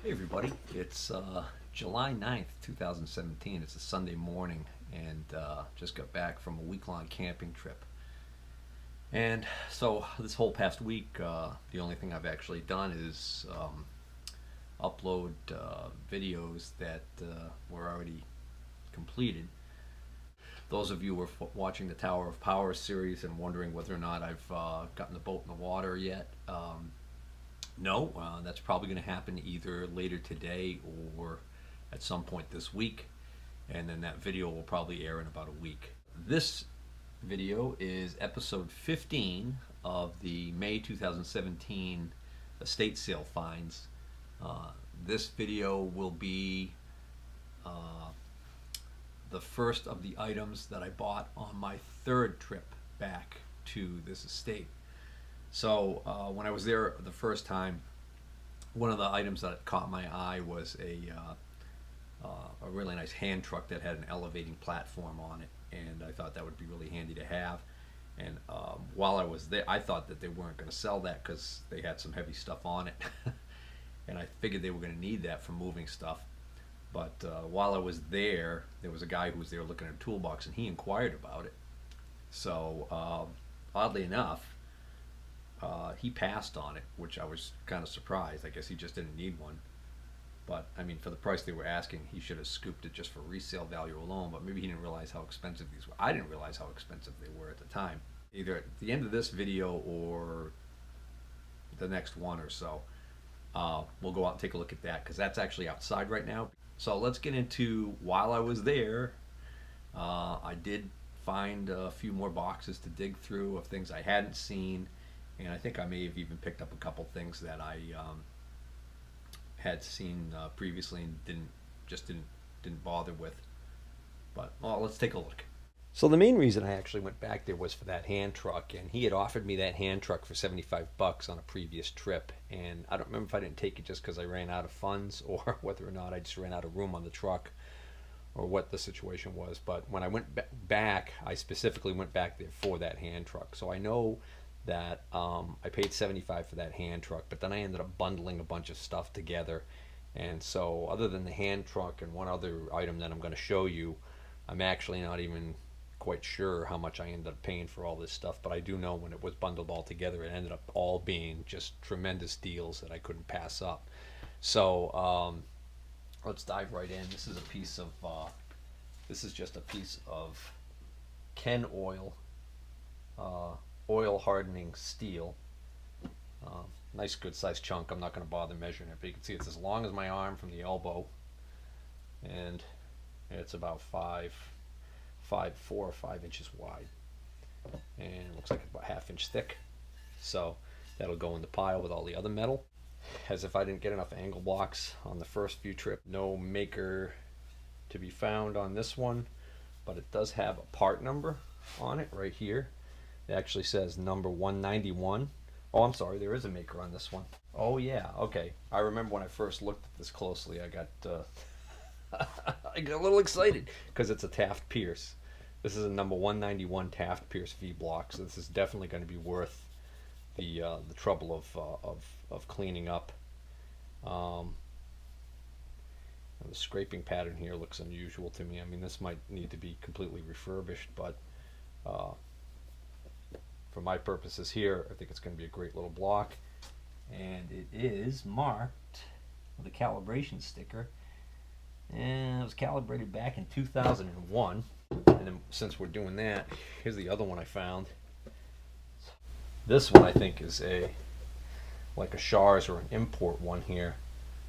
Hey everybody, it's July 9th, 2017. It's a Sunday morning and just got back from a week-long camping trip. And so this whole past week, the only thing I've actually done is upload videos that were already completed. Those of you who are watching the Tower of Power series and wondering whether or not I've gotten the boat in the water yet, no, that's probably going to happen either later today or at some point this week, and then that video will probably air in about a week. This video is episode 15 of the May 2017 estate sale finds. This video will be the first of the items that I bought on my third trip back to this estate. So when I was there the first time, one of the items that caught my eye was a really nice hand truck that had an elevating platform on it, and I thought that would be really handy to have. And while I was there, I thought that they weren't going to sell that because they had some heavy stuff on it, and I figured they were going to need that for moving stuff. But while I was there was a guy who was there looking at a toolbox, and he inquired about it. So oddly enough, he passed on it, which I was kind of surprised. I guess he just didn't need one. But I mean, for the price they were asking, he should have scooped it just for resale value alone. But maybe he didn't realize how expensive these were. I didn't realize how expensive they were at the time. Either at the end of this video or the next one or so, we'll go out and take a look at that because that's actually outside right now. So let's get into while I was there. I did find a few more boxes to dig through of things I hadn't seen. And I think I may have even picked up a couple things that I had seen previously and didn't bother with. But well, let's take a look. So the main reason I actually went back there was for that hand truck, and he had offered me that hand truck for $75 on a previous trip, and I don't remember if I didn't take it just because I ran out of funds or whether or not I just ran out of room on the truck or what the situation was. But when I went back, I specifically went back there for that hand truck, so I know that I paid $75 for that hand truck, but then I ended up bundling a bunch of stuff together. And so other than the hand truck and one other item that I'm going to show you, I'm actually not even quite sure how much I ended up paying for all this stuff, but I do know when it was bundled all together, it ended up all being just tremendous deals that I couldn't pass up. So let's dive right in. This is a piece of this is just a piece of Ken oil oil hardening steel. Nice good sized chunk. I'm not going to bother measuring it, but you can see it's as long as my arm from the elbow, and it's about 4 or 5 inches wide, and it looks like about ½ inch thick. So that'll go in the pile with all the other metal. As if I didn't get enough angle blocks on the first few trips. No maker to be found on this one, but it does have a part number on it right here. It actually says number 191. Oh, I'm sorry, there is a maker on this one. Oh yeah, okay. I remember when I first looked at this closely, I got I got a little excited because it's a Taft Pierce. This is a number 191 Taft Pierce V block, so this is definitely going to be worth the trouble of cleaning up. The scraping pattern here looks unusual to me. I mean, this might need to be completely refurbished, but for my purposes here, I think it's going to be a great little block, and it is marked with a calibration sticker, and it was calibrated back in 2001. And then since we're doing that, here's the other one I found. This one I think is like a Shars or an import one here.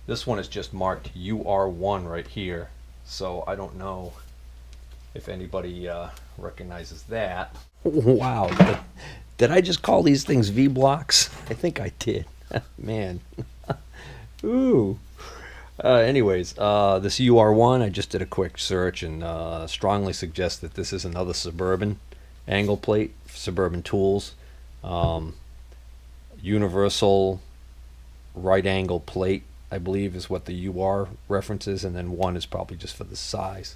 This one is just marked UR1 right here, so I don't know if anybody recognizes that. Wow, did I just call these things V blocks? I think I did. Man. Ooh. Anyways, this UR1, I just did a quick search and strongly suggest that this is another Suburban angle plate, Suburban tools. Universal right angle plate, I believe, is what the UR references, and then 1 is probably just for the size.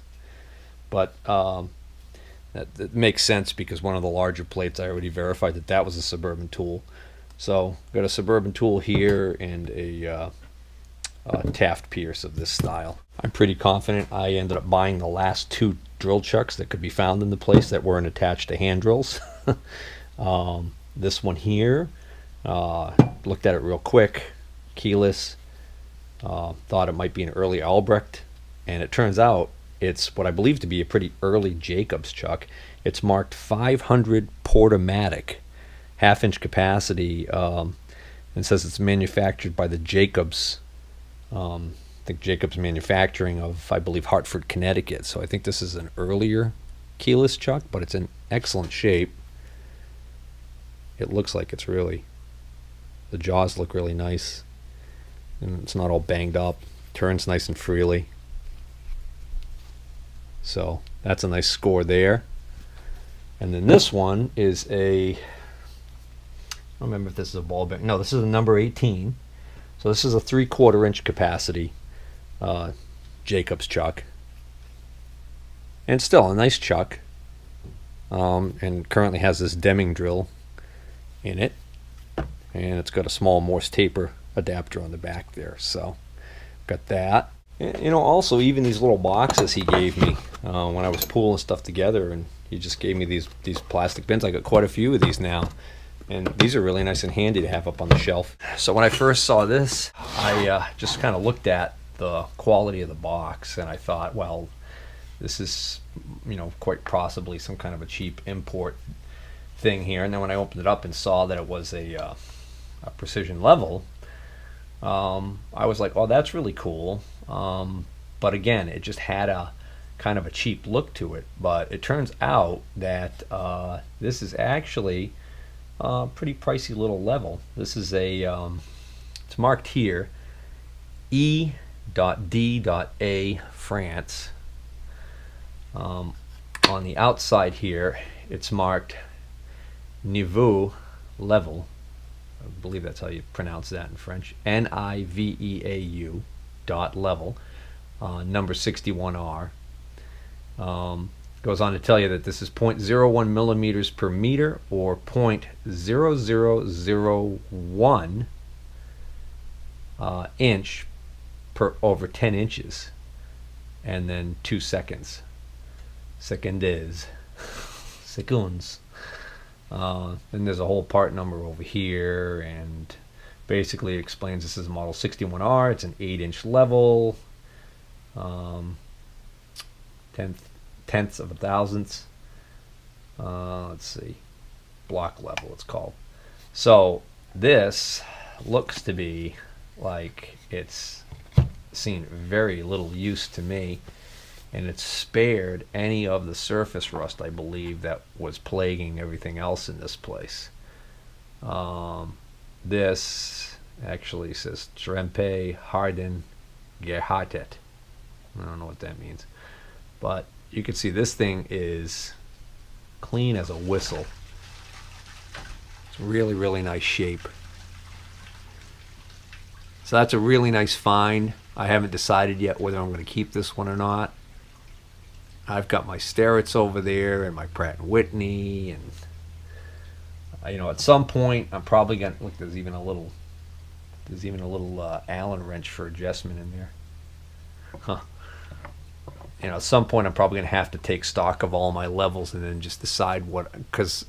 But that makes sense because one of the larger plates, I already verified that was a Suburban tool. So got a Suburban tool here and a Taft Pierce of this style. I'm pretty confident I ended up buying the last 2 drill chucks that could be found in the place that weren't attached to hand drills. This one here, looked at it real quick, keyless, thought it might be an early Albrecht, and it turns out it's what I believe to be a pretty early Jacobs chuck. It's marked 500 Portomatic, half-inch capacity, and says it's manufactured by the Jacobs, I think Jacobs Manufacturing of, I believe, Hartford, Connecticut. So I think this is an earlier keyless chuck, but it's in excellent shape. It looks like it's really, the jaws look really nice, and it's not all banged up. Turns nice and freely. So that's a nice score there. And then this one is a, I don't remember if this is a ball bearing. No, this is a number 18. So this is a 3/4 inch capacity Jacobs chuck. And still a nice chuck. And currently has this Deming drill in it. And it's got a small Morse taper adapter on the back there. So got that. And, you know, also even these little boxes he gave me when I was pulling stuff together, and he just gave me these plastic bins. I got quite a few of these now. And these are really nice and handy to have up on the shelf. So when I first saw this, I just kind of looked at the quality of the box, and I thought, well, this is, you know, quite possibly some kind of a cheap import thing here. And then when I opened it up and saw that it was a precision level, I was like, oh, that's really cool. But again, it just had a kind of a cheap look to it. But it turns out that this is actually pretty pricey little level. This is a, it's marked here, E.D.A. France. On the outside here, it's marked Niveau level. I believe that's how you pronounce that in French. N-I-V-E-A-U dot level, number 61R. Goes on to tell you that this is 0.01 millimeters per meter, or 0.0001 inch per over 10 inches, and then 2 seconds. Secondes. Seconds. Then there's a whole part number over here, and basically it explains this is model 61R. It's an 8-inch level, tenths of a thousandths. Let's see, block level it's called. So this looks to be like it's seen very little use to me, and it's spared any of the surface rust, I believe, that was plaguing everything else in this place. This actually says Trempe Harden Gehartet. I don't know what that means, but you can see this thing is clean as a whistle. It's really, really nice shape. So that's a really nice find. I haven't decided yet whether I'm going to keep this one or not. I've got my Starretts over there and my Pratt & Whitney, and you know, at some point I'm probably going to look. There's even a little Allen wrench for adjustment in there. Huh. You know, at some point I'm probably going to have to take stock of all my levels and then just decide what, because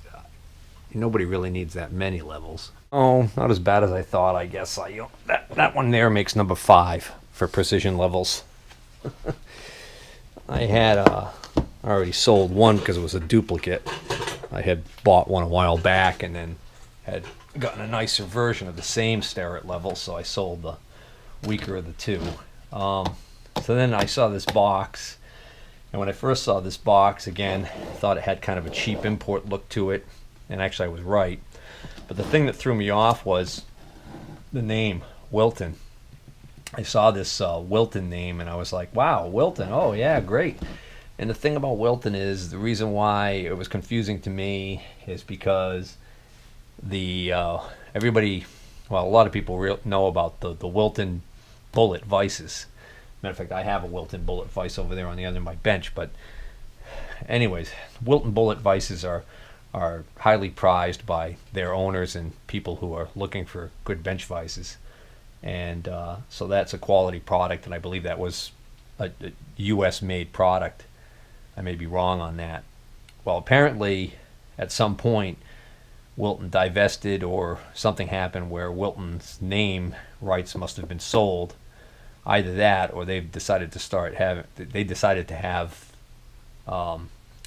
nobody really needs that many levels. Oh, not as bad as I thought, I guess. That one there makes number 5 for precision levels. I had already sold one because it was a duplicate. I had bought one a while back and then had gotten a nicer version of the same Starrett level, so I sold the weaker of the two. So then I saw this box, and when I first saw this box, again, I thought it had kind of a cheap import look to it, and actually I was right. But the thing that threw me off was the name, Wilton. I saw this Wilton name, and I was like, wow, Wilton, oh yeah, great. And the thing about Wilton is, the reason why it was confusing to me is because everybody, well, a lot of people know about the Wilton bullet vices. Matter of fact, I have a Wilton bullet vise over there on the end of my bench. But anyways, Wilton bullet vices are highly prized by their owners and people who are looking for good bench vices. And so that's a quality product, and I believe that was a U.S. made product. I may be wrong on that. Well, apparently at some point Wilton divested, or something happened where Wilton's name rights must have been sold. Either that, or they've decided to have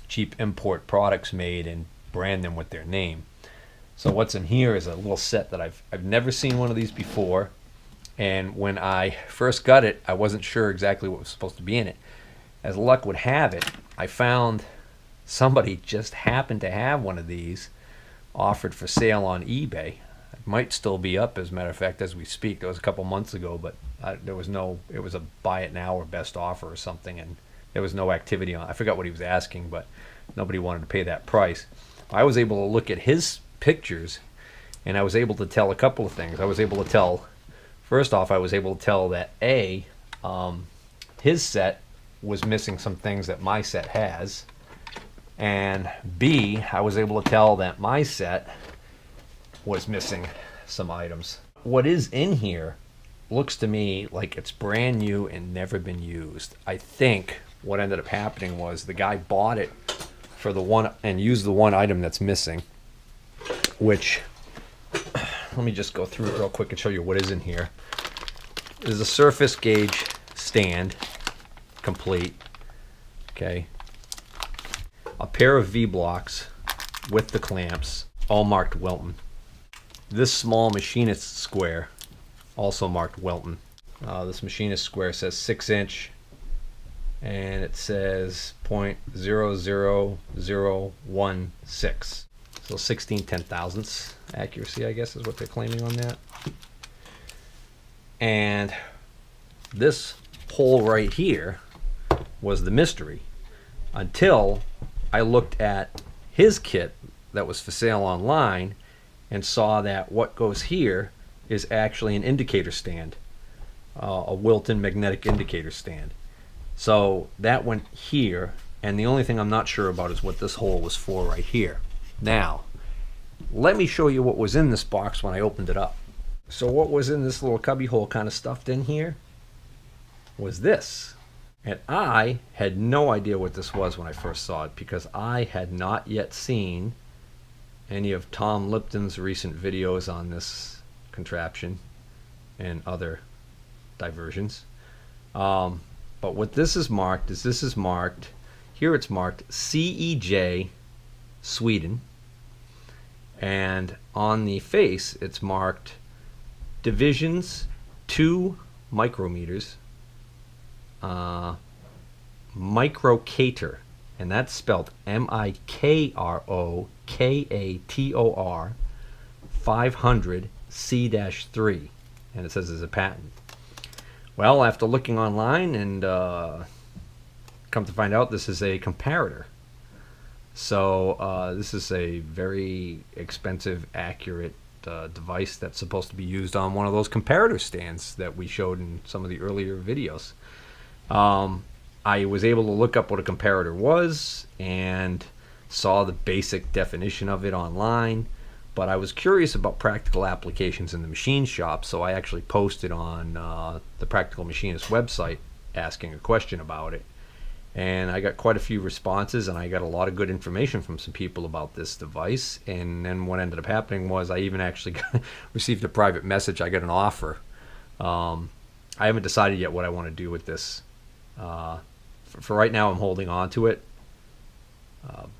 cheap import products made and brand them with their name. So what's in here is a little set that I've never seen one of these before. And when I first got it, I wasn't sure exactly what was supposed to be in it. As luck would have it, I found somebody just happened to have one of these offered for sale on eBay. It might still be up, as a matter of fact, as we speak. That was a couple months ago, but it was a buy it now or best offer or something, and there was no activity on it. I forgot what he was asking, but nobody wanted to pay that price. I was able to look at his pictures, and I was able to tell a couple of things. First off, I was able to tell that his set was missing some things that my set has, and B, I was able to tell that my set was missing some items. What is in here looks to me like it's brand new and never been used. I think what ended up happening was the guy bought it for the one and used the one item that's missing, which, let me just go through it real quick and show you what is in here. There's a surface gauge stand, complete, okay. A pair of V-blocks with the clamps, all marked Wilton. This small machinist square, also marked Wilton. This machinist square says 6-inch, and it says 0.00016. So 16/10,000ths accuracy, I guess, is what they're claiming on that. And this hole right here was the mystery until I looked at his kit that was for sale online and saw that what goes here is actually an indicator stand, a Wilton magnetic indicator stand. So that went here, and the only thing I'm not sure about is what this hole was for right here. Now, let me show you what was in this box when I opened it up. So what was in this little cubby hole kind of stuffed in here was this. And I had no idea what this was when I first saw it, because I had not yet seen any of Tom Lipton's recent videos on this contraption and other diversions. But what this is marked is here it's marked CEJ Sweden, and on the face it's marked divisions 2 micrometers, microcator, and that's spelled MIKROKATOR 500 C-3, and it says there's a patent. Well, after looking online and come to find out, this is a comparator. So this is a very expensive, accurate device that's supposed to be used on one of those comparator stands that we showed in some of the earlier videos. I was able to look up what a comparator was and saw the basic definition of it online, but I was curious about practical applications in the machine shop, so I actually posted on the Practical Machinist website asking a question about it. And I got quite a few responses, and I got a lot of good information from some people about this device. And then what ended up happening was I even actually received a private message. I got an offer. I haven't decided yet what I want to do with this. For right now, I'm holding on to it,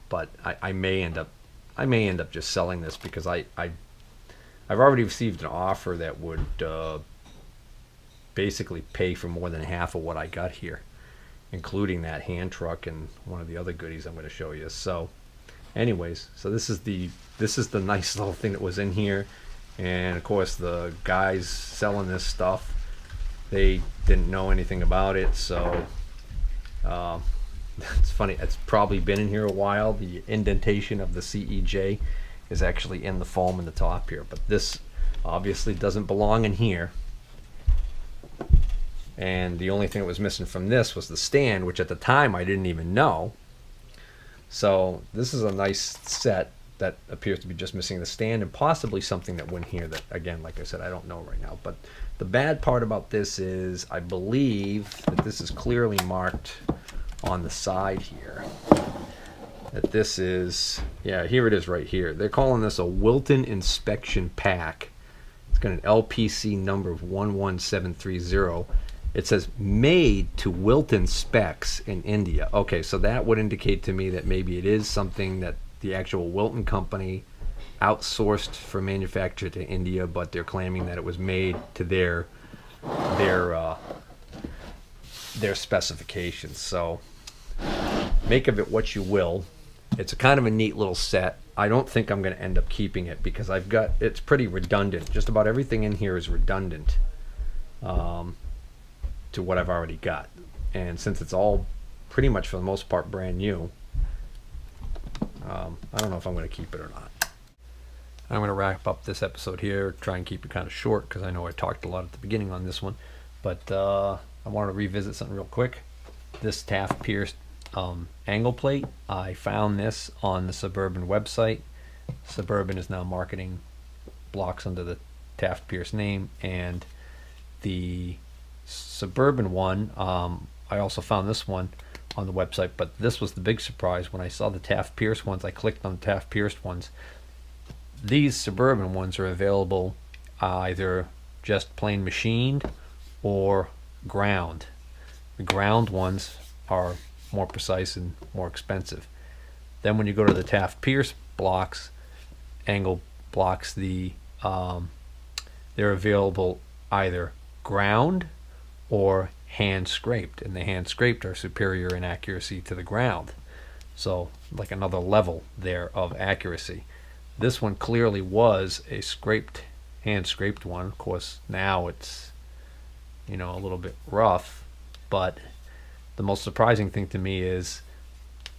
but I may end up just selling this, because I've already received an offer that would basically pay for more than half of what I got here, including that hand truck and one of the other goodies I'm going to show you. So anyways, so this is the nice little thing that was in here. And of course the guys selling this stuff, they didn't know anything about it, so it's funny, it's probably been in here a while. The indentation of the CEJ is actually in the foam in the top here, but this obviously doesn't belong in here. And the only thing that was missing from this was the stand, which at the time I didn't even know. So this is a nice set. that appears to be just missing the stand, and possibly something that went here that, again, like I said, I don't know right now. But the bad part about this is I believe that this is clearly marked on the side here. That this is, yeah, here it is right here. They're calling this a Wilton inspection pack. It's got an LPC number of 11730. It says made to Wilton specs in India. Okay, so that would indicate to me that maybe it is something that the actual Wilton company outsourced for manufacture to India, but they're claiming that it was made to their specifications. So make of it what you will. It's a kind of a neat little set. I don't think I'm going to end up keeping it because it's pretty redundant. Just about everything in here is redundant to what I've already got. And since it's all pretty much for the most part brand new, I don't know if I'm going to keep it or not. I'm going to wrap up this episode here, try and keep it kind of short because I know I talked a lot at the beginning on this one. But I wanted to revisit something real quick. This Taft Pierce angle plate, I found this on the Suburban website. Suburban is now marketing blocks under the Taft Pierce name, and the Suburban one, I also found this one on the website, but this was the big surprise. When I saw the Taft Pierce ones, I clicked on the Taft Pierce ones. These Suburban ones are available either just plain machined or ground. The ground ones are more precise and more expensive. Then when you go to the Taft Pierce blocks, angle blocks, they're available either ground or hand scraped, and the hand scraped are superior in accuracy to the ground. So like another level there of accuracy. This one clearly was a hand scraped one. Of course now it's, you know, a little bit rough, but the most surprising thing to me is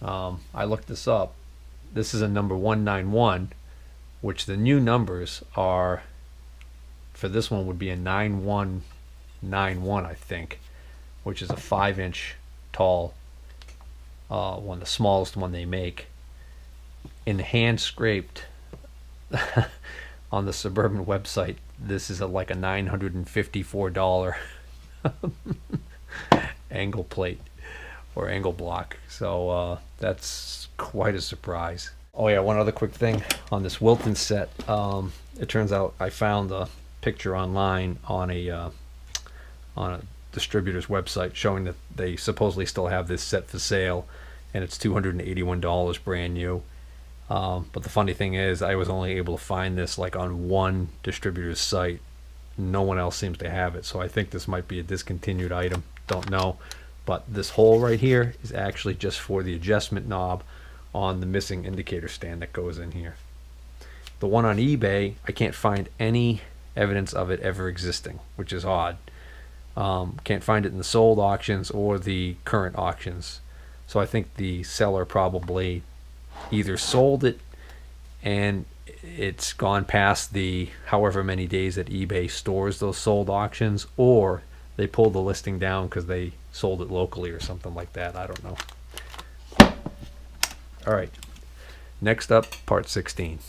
I looked this up. This is a number 191, which the new numbers are for this one would be a 9191, I think, which is a 5-inch tall one, the smallest one they make. In hand scraped on the Suburban website, this is like a $954 angle plate or angle block. So that's quite a surprise. Oh yeah, one other quick thing on this Wilton set. It turns out I found a picture online on a distributor's website showing that they supposedly still have this set for sale, and it's $281 brand new. But the funny thing is, I was only able to find this like on one distributor's site. No one else seems to have it, so I think this might be a discontinued item. Don't know. But this hole right here is actually just for the adjustment knob on the missing indicator stand that goes in here. The one on eBay, I can't find any evidence of it ever existing, which is odd. Can't find it in the sold auctions or the current auctions. So I think the seller probably either sold it and it's gone past the however many days that eBay stores those sold auctions, or they pulled the listing down because they sold it locally or something like that. I don't know. All right. Next up, part 16.